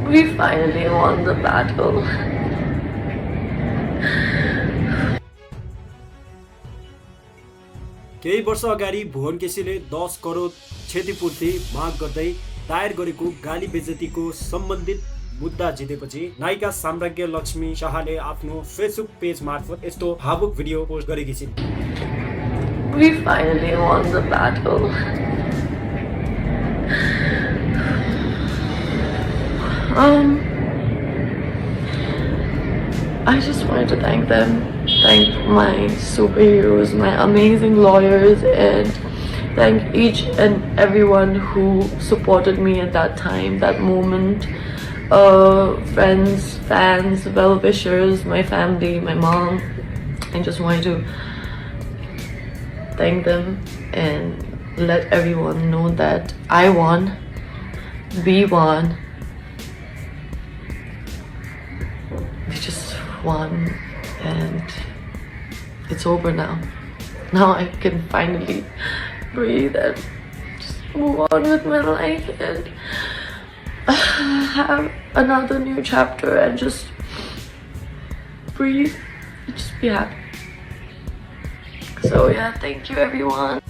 We finally won the battle. केही वर्ष अगाडि भुवन केसीले 10 करोड क्षतिपूर्ति माग गर्दै दायर गरेको गाली बेइज्जतीको सम्बन्धित मुद्दा जितेपछि नायिका साम्राज्ञ लक्ष्मी शाहले आफ्नो फेसबुक पेज मार्फत यस्तो भावुक भिडियो पोस्ट गरेकी छिन्। We finally won the battle. I just wanted to thank them, thank my superheroes, my amazing lawyers, and thank each and everyone who supported me at that time, that moment. Friends, fans, well-wishers, my family, my mom. I just wanted to thank them and let everyone know that I won, we won. We just won and it's over now. Now I can finally breathe and just move on with my life and have another new chapter and just breathe and just be happy. So yeah, thank you everyone.